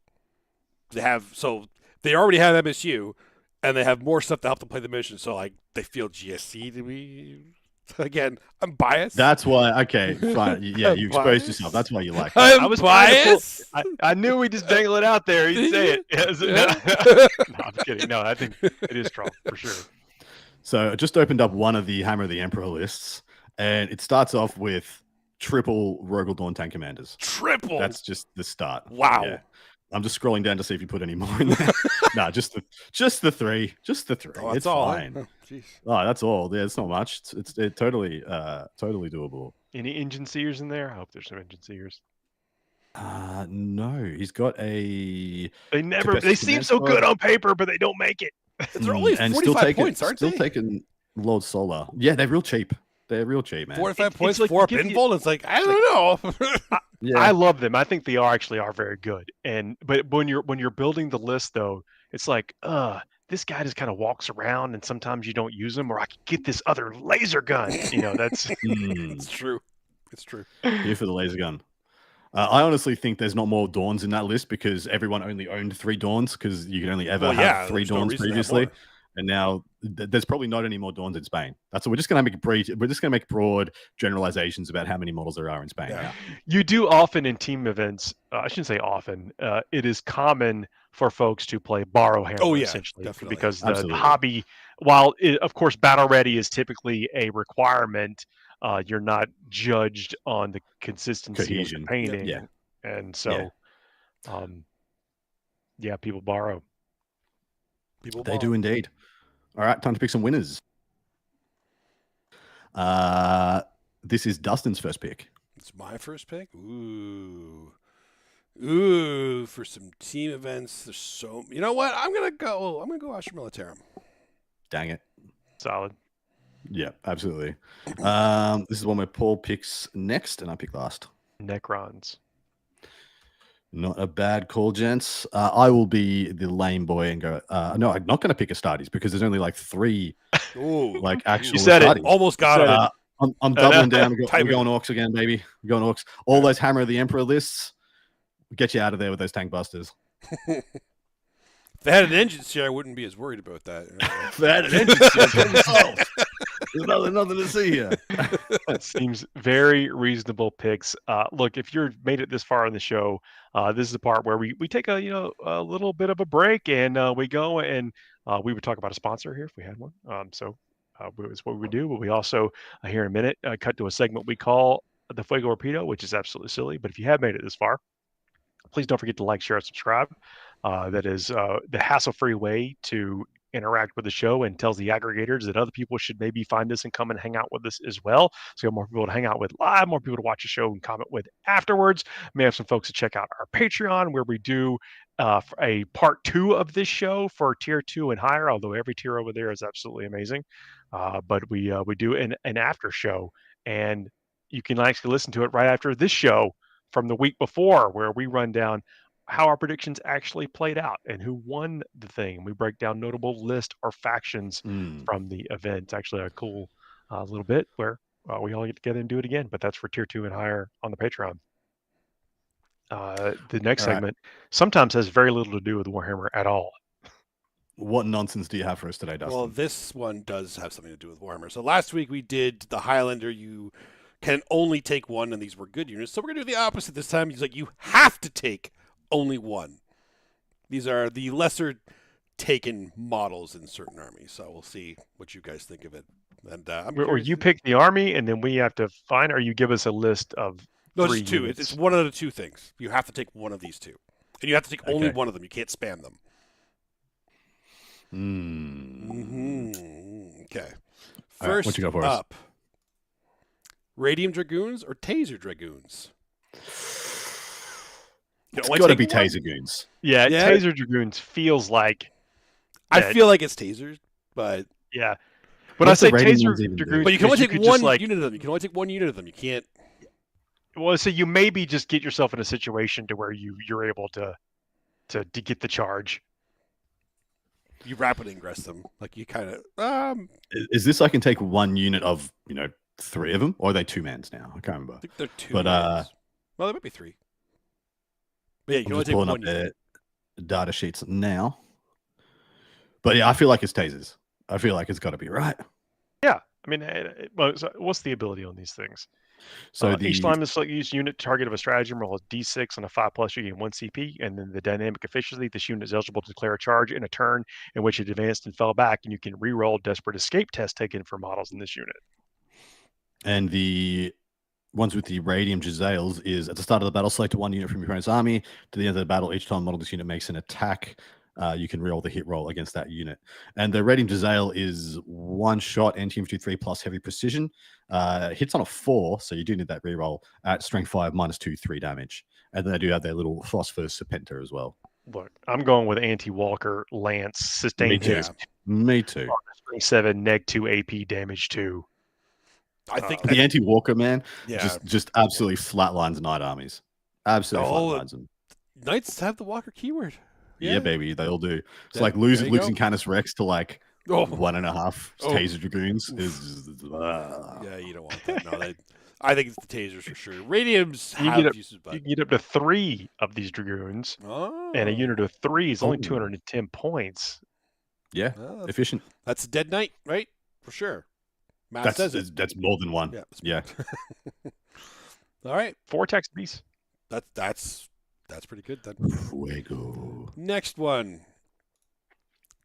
They already have MSU, and they have more stuff to help them play the mission. So like they feel GSC to me. Again, I'm biased. That's why. Okay, fine. Yeah, you exposed yourself. That's why you like it. I was biased. I knew we'd just dangle it out there. He'd say it. No, I'm kidding. No, I think it is strong for sure. So I just opened up one of the Hammer of the Emperor lists, and it starts off with triple Rogel Dawn tank commanders. Triple. That's just the start. Wow. Yeah. I'm just scrolling down to see if you put any more in there. No, just the three. Just the three. Oh, that's it's all. fine. Oh, that's all. Yeah, it's not much. It's totally doable. Any engine seers in there? I hope there's some engine seers. No, he's got a. They seem so good on paper, but they don't make it. They're only 45 points, aren't they? Still taking Lord Solar. Yeah, they're real cheap. They're real cheap, man. 45 points, like 4 pinball. It's like I don't know. Yeah. I love them. I think they are very good. But when you're building the list though, it's like, this guy just kind of walks around and sometimes you don't use him, or I could get this other laser gun. That's It's true. It's true. Here for the laser gun. I honestly think there's not more Dawns in that list because everyone only owned 3 Dawns because you could only ever have 3 Dawns previously. And now there's probably not any more Dawns in Spain. That's what we're just going to make broad generalizations about how many models there are in Spain. Yeah. You do often in team events. I shouldn't say often. It is common for folks to play borrow hammer essentially, definitely. because the hobby, while of course battle ready is typically a requirement, you're not judged on the consistency of the painting. Yeah. And so, people borrow. They do indeed. All right, time to pick some winners. This is Dustin's first pick. It's my first pick. Ooh, for some team events. There's so. You know what? I'm gonna go Astra Militarum. Dang it. Solid. Yeah, absolutely. This is one where Paul picks next, and I pick last. Necrons. Not a bad call, gents. I will be the lame boy and go. No, I'm not going to pick Astartes because there's only like 3, actual. You said Astartes. it. Almost got it. I'm doubling down. We're going Orcs again, baby. We're going Orcs. All those Hammer of the Emperor lists. Get you out of there with those tank busters. If they had an engine seer, I wouldn't be as worried about that. If they had an engine seer, there's nothing to see here. That seems very reasonable picks. Look, if you're made it this far in the show, this is the part where we take a little bit of a break and we go and we would talk about a sponsor here if we had one. It's what we would do. But we also here in a minute cut to a segment we call the Fuego Rapido, which is absolutely silly. But if you have made it this far, please don't forget to like, share, and subscribe. That is the hassle-free way to interact with the show and tells the aggregators that other people should maybe find this and come and hang out with us as well. So you have more people to hang out with live, more people to watch the show and comment with afterwards. May have some folks to check out our Patreon where we do a part 2 of this show for tier 2 and higher, although every tier over there is absolutely amazing. But we do an after show, and you can actually listen to it right after this show from the week before, where we run down how our predictions actually played out and who won the thing. We break down notable list or factions from the event. It's actually a cool little bit where we all get together and do it again, but that's for tier 2 and higher on the Patreon. The next segment sometimes has very little to do with Warhammer at all. What nonsense do you have for us today, Dustin? Well, this one does have something to do with Warhammer. So last week we did the Highlander. You can only take one, and these were good units. So we're going to do the opposite this time. He's like, you have to take only one. These are the lesser taken models in certain armies. So we'll see what you guys think of it. And I'm Or curious. you pick the army, and then we have to find, or you give us a list of No, 3 just 2. units. It's one of the 2 things. You have to take one of these 2. And you have to take only Okay. one of them. You can't spam them. Okay. All right, what First you got for us? up, Radium Dragoons or Taser Dragoons? It's only got to take be one? Taser Goons. Yeah, Yeah. Taser Dragoons feels like I that- feel like it's Tasers, but yeah. When What's I the say rating Taser ones even do? Dragoons, you can only because take could one just, like, unit of them. You can only take one unit of them. You can't. well, so you maybe just get yourself in a situation to where you're able to get the charge. You rapid ingress them. Like you kind of. Is this I can take one unit of 3 of them, or are they 2-mans now? I can't remember. I think they're 2. But, units. Well, there might be 3. But yeah, you I'm can only just take pulling one up unit. their data sheets now. But yeah, I feel like it's Tasers. I feel like it's got to be right. Yeah, I mean, so what's the ability on these things? So Each time the select use unit target of a stratagem roll a d6 on a 5+, you gain 1 CP, and then the dynamic efficiency, this unit is eligible to declare a charge in a turn in which it advanced and fell back, and you can re-roll desperate escape test taken for models in this unit. And the ones with the Radium Jezzails is at the start of the battle, select 1 unit from your opponent's army. To the end of the battle, each time model this unit makes an attack, you can reroll the hit roll against that unit. And the Radium Jezzail is 1 shot, anti-infantry 3 plus heavy precision. Hits on a 4, so you do need that reroll at strength 5 -2, 3 damage. And then they do have their little Phosphorus Serpenter as well. Look, I'm going with Anti-Walker, Lance, Me Sustained too. Hit, Me too. Strength 7, neg 2 AP, damage 2. I think The anti-Walker, man, yeah. just absolutely flatlines Knight armies. Absolutely flatlines them. Knights have the Walker keyword. Yeah, baby, they all do. It's Yeah, like there you losing go. Canis Rex to like Oh. 1.5 Oh. Taser Dragoons is. Yeah, you don't want that. No, I think it's the Tasers for sure. Radiums You have get uses, You but can get up to 3 of these Dragoons, and a unit of 3 is only Oh. 210 points. Yeah, Oh, efficient. that's a dead knight, right? For sure. Matt says it. That's more than one. Yeah. Yeah. All right. 4 attacks apiece. That's pretty good then. Fuego. Next one.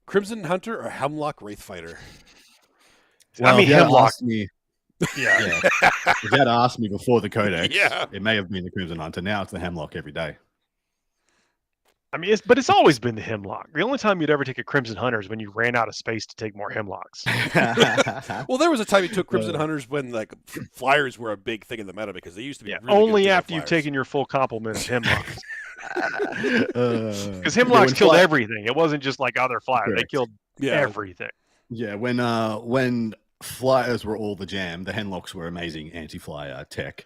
Crimson Hunter or Hemlock Wraithfighter? I mean, if you had Hemlock. asked me, Yeah. if you had asked me before the Codex, Yeah. it may have been the Crimson Hunter. Now it's the Hemlock every day. I mean, it's always been the Hemlock. The only time you'd ever take a Crimson Hunter is when you ran out of space to take more Hemlocks. Well, there was a time you took Crimson Hunters when like flyers were a big thing in the meta because they used to be really good only at after taking you've flyers. taken your full complement of Hemlocks. Because Yeah, Hemlocks when killed fly- everything. It wasn't just like other flyers. They Correct. killed Yeah. everything. Yeah, when flyers were all the jam, the Hemlocks were amazing anti-flyer tech.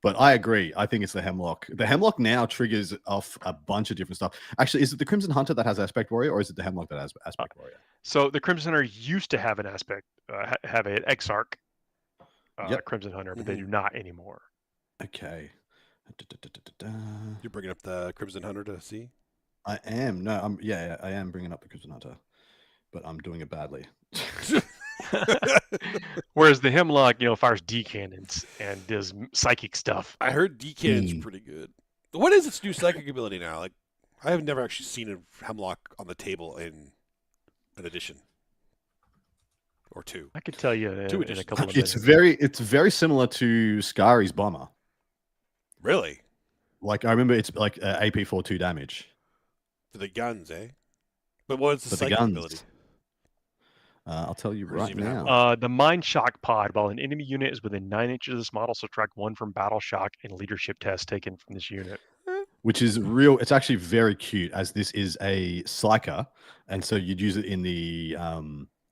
But I agree. I think it's the Hemlock. The Hemlock now triggers off a bunch of different stuff. Actually, is it the Crimson Hunter that has Aspect Warrior, or is it the Hemlock that has Aspect Warrior? So the Crimson Hunter used to have an aspect, have an Exarch Yep. Crimson Hunter, but they do not anymore. Okay. You're bringing up the Crimson Hunter to see? I am. No, I am bringing up the Crimson Hunter, but I'm doing it badly. Whereas the Hemlock, fires D cannons and does psychic stuff. I heard Decann's pretty good. What is its new psychic ability now? Like, I have never actually seen a Hemlock on the table in an edition or 2. I could tell you in a editions. couple of It's minutes. it's very similar to Scari's Bomber. Really? Like I remember, it's like AP 4/2 damage. For the guns, eh? But what's the For the psychic guns. ability? I'll tell you Or does right it even have now. The Mind Shock pod, while an enemy unit is within 9 inches of this model, subtract 1 from Battle Shock and leadership test taken from this unit. Which is real. It's actually very cute, as this is a Psyker, and so you'd use it in the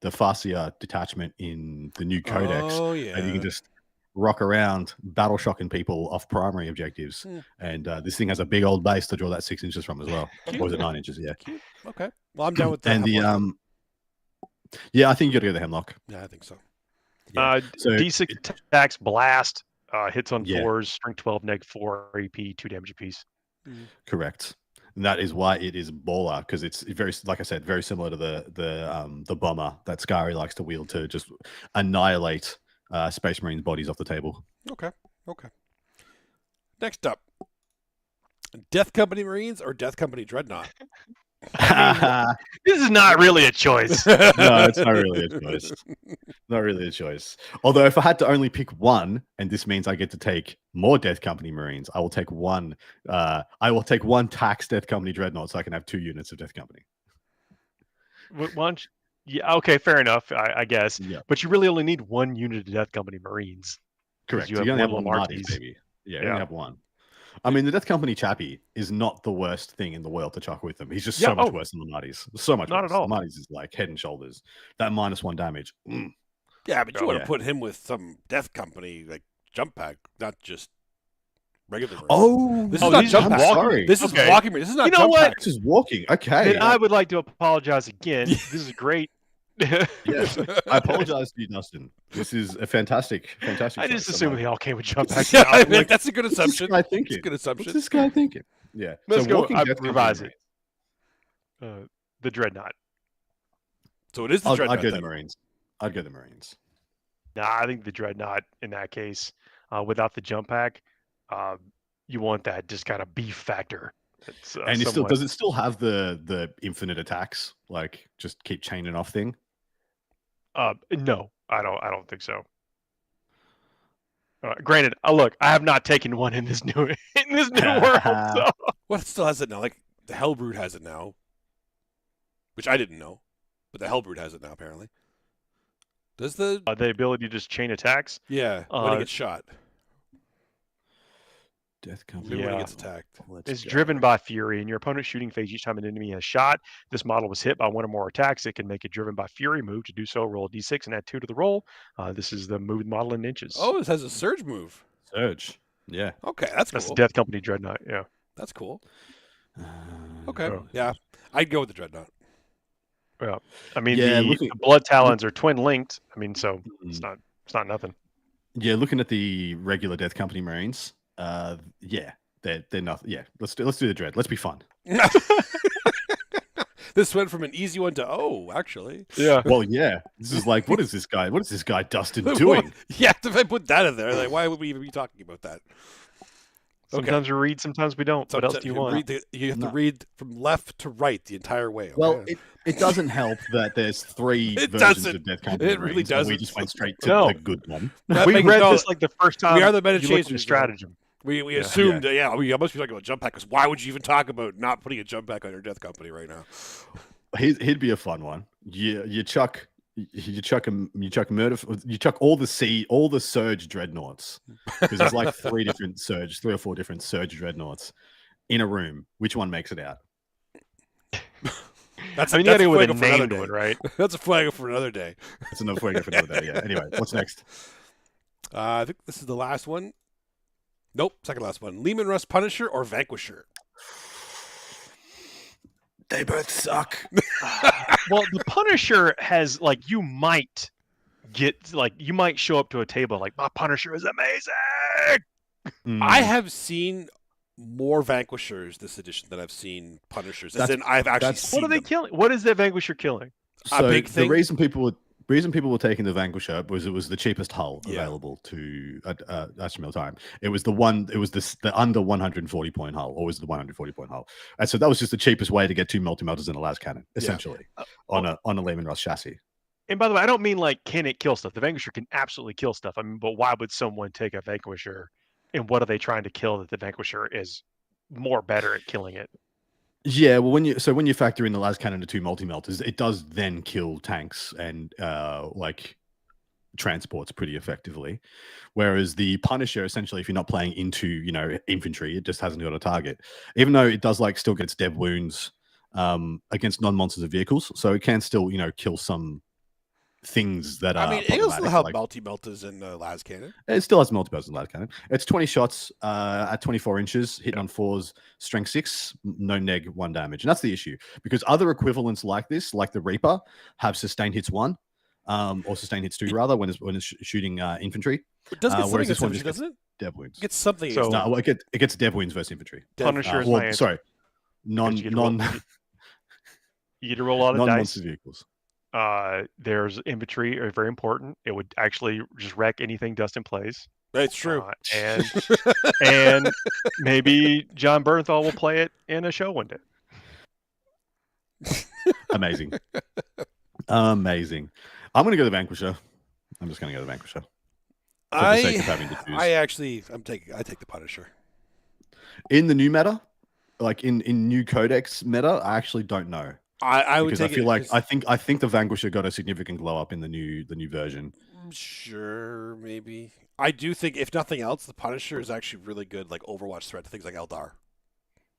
Farsia detachment in the new Codex, Oh, yeah. and you can just rock around battle shocking people off primary objectives. And this thing has a big old base to draw that 6 inches from as well. Or was it 9 inches? Yeah. Cute. Okay. Well, I'm down with that. And the yeah, I think you got to go the Hemlock. Yeah, I think so. So D6 attacks, blast, hits on Yeah. 4s, strength 12, neg 4, AP, 2 damage apiece. Correct. And that is why it is baller, because it's very, like I said, very similar to the bomber that Scary likes to wield to just annihilate Space Marines' bodies off the table. Okay. Next up, Death Company Marines or Death Company Dreadnought? This is not really a choice. No, it's not really a choice. Not really a choice. Although, if I had to only pick one, and this means I get to take more Death Company Marines, I will take one. I will take one tax Death Company Dreadnought, so I can have 2 units of Death Company. Once, yeah, okay, fair enough, I guess. Yeah, But you really only need 1 unit of Death Company Marines. correct. You You, have only have one one Lamarckes. Lamarckes, baby. Yeah, you Yeah. only have one. I mean, the Death Company Chappie is not the worst thing in the world to chuck with them. He's just Yeah, so much worse than the Lamarckes. So much Not worse. at all. Lamarckes is like head and shoulders. That -1 damage. Yeah, but you want to Yeah. put him with some Death Company like jump pack, not just regular. Marines. Oh, This is not these jump are pack. Sorry. This is Okay. walking. This is not You know jump what? pack. This is walking. Okay. And I would like to apologize again. This is great. Yes, I apologize to you, Dustin. This is a fantastic. I just choice. assumed they all came with jump packs. Yeah, now. I I'm mean, like, that's a good What's assumption. this guy It's a thinking? good What's assumption. this guy thinking? Yeah. Let's go. walking I Death Company revise Marines. it. The Dreadnought. So it is the I'd Dreadnought. go the then. Marines. I'd go the Marines. Nah, I think the Dreadnought in that case, without the jump pack, you want that just kind of beef factor. It's, And it still somewhat- does it still have the infinite attacks? Like just keep chaining off thing? No, I don't think so. Granted, look, I have not taken one in this new world. So. What still has it now? Like the Hellbrood has it now, which I didn't know, but the Hellbrood has it now apparently. Does the The ability to just chain attacks. when he gets shot, Death Company. when he Yeah. gets attacked. It's driven by Fury. In your opponent's shooting phase, each time an enemy has shot, this model was hit by 1 or more attacks, it can make a driven by Fury move. To do so, roll a d6 and add 2 to the roll. This is the moved model in inches. Oh, this has a surge move. Surge. Yeah. Okay, that's That's cool. the Death Company Dreadnought. Yeah. That's cool. Okay, Oh. yeah, I'd go with the Dreadnought. Yeah. I mean, Yeah, the looking- Blood Talons are twin linked. I mean, so it's Mm. not nothing. Yeah, looking at the regular Death Company Marines, yeah, they're nothing. Yeah, let's do the Dread. Let's be fun. This went from an easy one to actually. Yeah. Well, yeah, this is like, what is this guy? What is this guy Dustin doing? Yeah, if I put that in there, like, why would we even be talking about that? Okay. Sometimes we read, sometimes we don't. What else do you want? You have to No. read from left to right the entire way. Okay? Well, it doesn't help that there's 3 It versions doesn't. of Death Company. It really Marines, and We doesn't. just went straight to No. the good one. That We makes read no- this like the first time. we are the Meta you looked at Chasers, stratagem. We Yeah. assumed, we must be talking about jump pack, because why would you even talk about not putting a jump pack on your Death Company right now? He'd be a fun one. You chuck all the Surge Dreadnoughts, because there's like 3 or 4 different Surge Dreadnoughts in a room. Which one makes it out? That's I mean, you gotta go with a fuego for another named day. one, right? That's a flag for another day. It's enough for another day. Yeah. Anyway, what's next? I think this is the last one. Nope, second last one. Lehman Russ Punisher or Vanquisher? They both suck. Well, the Punisher has you might show up to a table like, my Punisher is amazing. I have seen more Vanquishers this edition than I've seen Punishers. As in, I've actually seen What are they them. killing? What is that Vanquisher killing? So big thing? the reason people were taking the Vanquisher was it was the cheapest hull available to HML time. It was the under 140 point hull, or was the 140 point hull, and so that was just the cheapest way to get 2 multi-melters and a las cannon, essentially, on a Lehman Russ chassis. And by the way, I don't mean can it kill stuff. The Vanquisher can absolutely kill stuff. I mean, but why would someone take a Vanquisher, and what are they trying to kill that the Vanquisher is more better at killing it? Yeah, well, when you factor in the las cannon to 2 multi-melters, it does then kill tanks and transports pretty effectively. Whereas the Punisher, essentially, if you're not playing into infantry, it just hasn't got a target. Even though it does still gets dev wounds against non-monsters of vehicles, so it can still kill some things that are. I mean, it'll still problematic, have multi-melters and las cannon. It still has multi-melters and las cannon. It's 20 shots at 24 inches, hitting on 4s, strength 6, no neg, 1 damage. And that's the issue, because other equivalents like this, like the Reaper, have sustained hits 1, or sustained hits 2 rather, when it's shooting infantry. It does get something whereas this against one infantry, just doesn't it? Dev wounds. It gets something So- against No, well, it gets dev wounds versus infantry. Punisher is my answer. Sorry, You get to roll- You get to roll a lot of dice. non-monster vehicles. There's infantry are very important. It would actually just wreck anything Dustin plays. That's true. And maybe John Bernthal will play it in a show one day. Amazing. Amazing. I'm going to go the Vanquisher. I'm just going to go the Vanquisher. For the sake of having to choose. I take the Punisher. In the new meta, like in new Codex meta, I actually don't know. I would because take I feel it, like I think the Vanquisher got a significant glow up in the new version. Sure, maybe. I do think, if nothing else, the Punisher is actually really good, like Overwatch threat to things like Eldar.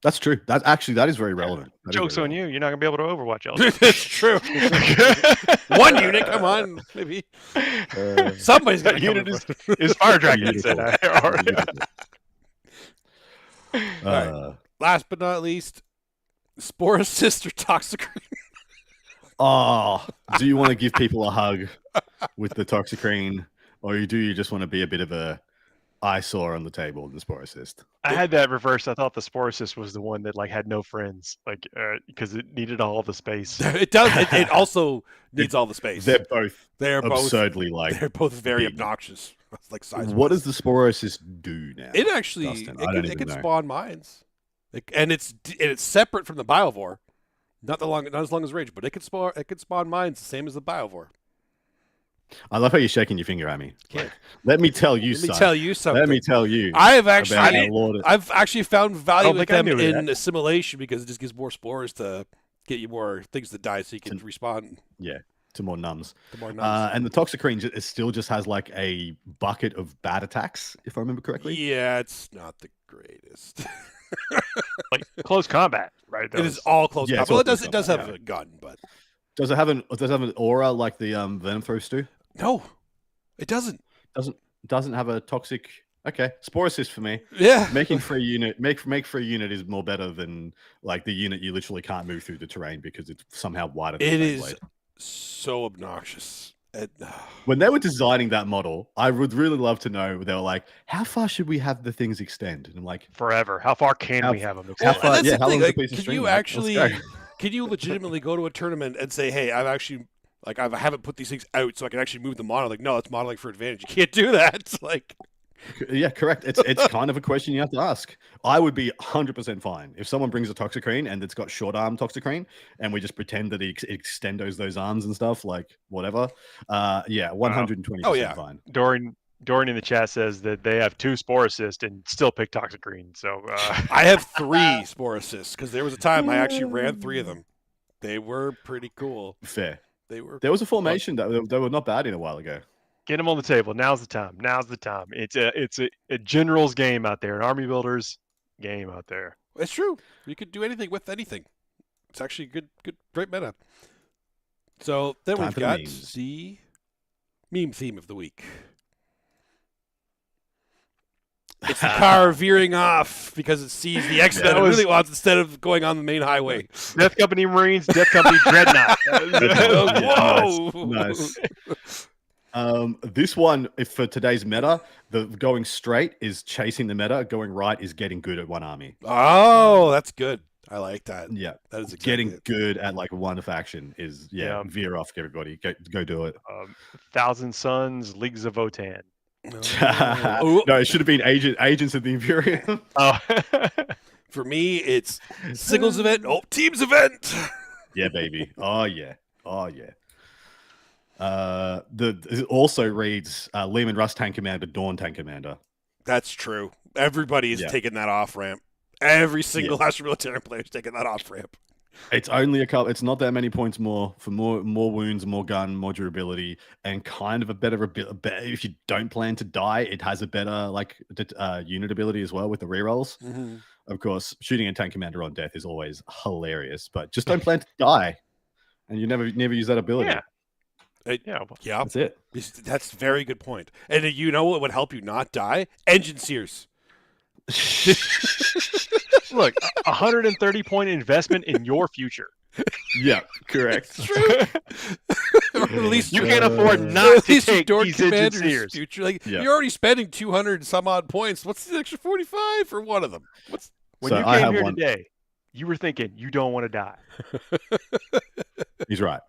That's true. That is very relevant. That is Joke's very on relevant. you. You're not gonna be able to Overwatch Eldar. That's true. One unit, come on, maybe. Somebody's got That unit is Fire Dragon. He said. Right. Last but not least, Spore Assist or Toxicrene. Oh, do you want to give people a hug with the Toxicrene, or you just want to be a bit of a eyesore on the table in the Spore Assist? I had that reversed. I thought the Spore Assist was the one that like had no friends, like because it needed all the space. It does. It also needs all the space. They're both absurdly like they're both very big. Obnoxious. Like size. What does the Spore Assist do now? It actually Dustin? it can spawn mines, and it's separate from the Biovore. Not as long as rage, but it could spawn mines the same as the Biovore. I love how you're shaking your finger at me. Like, let me tell you something. Let me tell you. I've actually found value with them in assimilation because it just gives more spores to get you more things to die, so you can respawn. Yeah, to more numbs. And the Toxicrene it still just has like a bucket of bad attacks, if I remember correctly. Yeah, it's not the greatest. Like close combat, right? It is all close combat. Well, it does have a gun, but does it have an aura like the Venom throws do? No, it doesn't. Doesn't have a toxic. Okay, Spore Assist for me. Yeah, making free unit make free unit is more better than like the unit you literally can't move through the terrain because it's somehow wider. Than it is so obnoxious. When they were designing that model, I would really love to know. They were like, "How far should we have the things extend?" And I'm like, "Forever. How far can we have them extend?" How far? Yeah, how long is a piece of can string? You actually? Can you legitimately go to a tournament and say, "Hey, I've actually." Like, I haven't put these things out so I can actually move the model. Like, no, it's modeling for advantage. You can't do that. It's like, yeah, correct. It's kind of a question you have to ask. I would be 100% fine if someone brings a Toxicrene and it's got short arm Toxicrene, and we just pretend that it extendos those arms and stuff, like whatever. Yeah, 120% fine. Dorian in the chat says that they have 2 Spore Assist and still pick Toxicrene. So I have 3 Spore Assists because there was a time I actually ran 3 of them. They were pretty cool. Fair. There was a formation that they were not bad in a while ago. Get them on the table. Now's the time. It's a general's game out there, an army builder's game out there. It's true. You could do anything with anything. It's actually great meta. So then we've got the meme theme of the week. It's the car veering off because it sees the exit that it really wants instead of going on the main highway. Death Company Marines, Death Company Dreadnought. Whoa! Nice. This one, for today's meta, the going straight is chasing the meta. Going right is getting good at one army. Oh, that's good. I like that. Yeah, that is exactly getting good at like one faction is veer off everybody. Go do it. 1,000 Suns, Leagues of Votan. No, it should have been Agents of the Imperium. Oh. For me, it's singles event. Oh, teams event. Yeah, baby. Oh yeah. It also reads Lehman Russ Tank Commander, Dawn Tank Commander. That's true. Everybody is taking that off ramp. Every single Astro Military player is taking that off ramp. It's only a couple. It's not that many points more for more wounds, more gun, more durability, and kind of a better. If you don't plan to die, it has a better unit ability as well with the rerolls. Mm-hmm. Of course, shooting a tank commander on death is always hilarious, but just don't plan to die, and you never use that ability. Yeah, that's it. That's a very good point. And you know what would help you not die? Engine sears. Look, 130-point investment in your future. Yeah, correct. At least you can't afford not to take these Engine Sears. Future. Like you're already spending 200 some odd points. What's the extra 45 for one of them? When you came here today, you were thinking you don't want to die. He's right.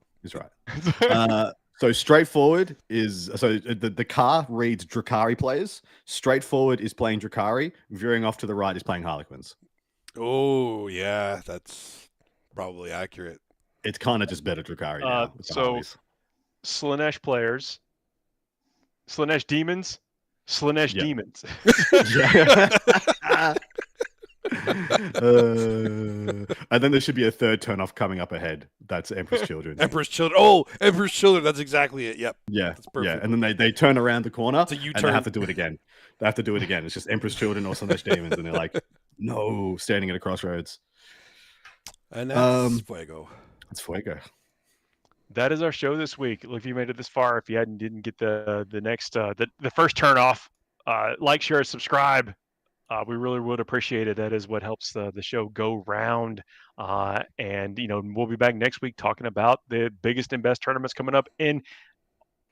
So straightforward is the car reads Drakari players. Straightforward is playing Drakari. Veering off to the right is playing Harlequins. Oh yeah, that's probably accurate. It's kind of just better Drakari now. with the So Harleys. Slanesh players, Slanesh demons, Slanesh Yeah. demons. Yeah. And then there should be a third turn-off coming up ahead. That's Emperor's Children. Emperor's Children. Oh, Emperor's Children. That's exactly it. Yep. Yeah, That's perfect. yeah. And then they turn around the corner It's a and U-turn. they have to do it again. They have to do it again. It's just Emperor's Children or Slanesh Demons, and they're like, no, standing at a crossroads. And that's Fuego. It's Fuego. That is our show this week. Look, if you made it this far, if you didn't get the next the first turn off, like, share, subscribe. We really would appreciate it. That is what helps the show go round. And we'll be back next week talking about the biggest and best tournaments coming up in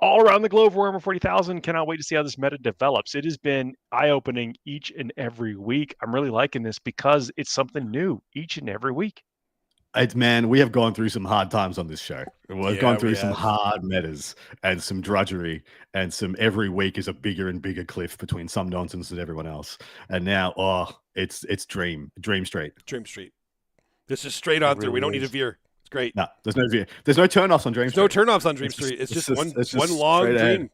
all around the globe. Warhammer 40,000. Cannot wait to see how this meta develops. It has been eye-opening each and every week. I'm really liking this because it's something new each and every week. Man, we have gone through some hard times on this show. We've gone through some have. hard metas and some drudgery, and some every week is a bigger and bigger cliff between some nonsense and everyone else. And now, it's Dream Street. Dream Street. This is straight on through. We don't need a veer. It's great. No, there's no veer. There's no turn-offs on Dream Street. No turn-offs on Dream Street. It's just one long straight dream. ahead.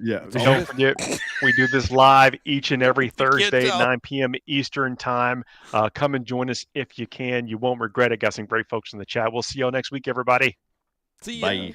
Yeah. Don't forget, we do this live each and every Thursday at tell. 9 p.m. Eastern time. Come and join us if you can. You won't regret it. Got some great folks in the chat. We'll see y'all next week, everybody. See ya. Bye.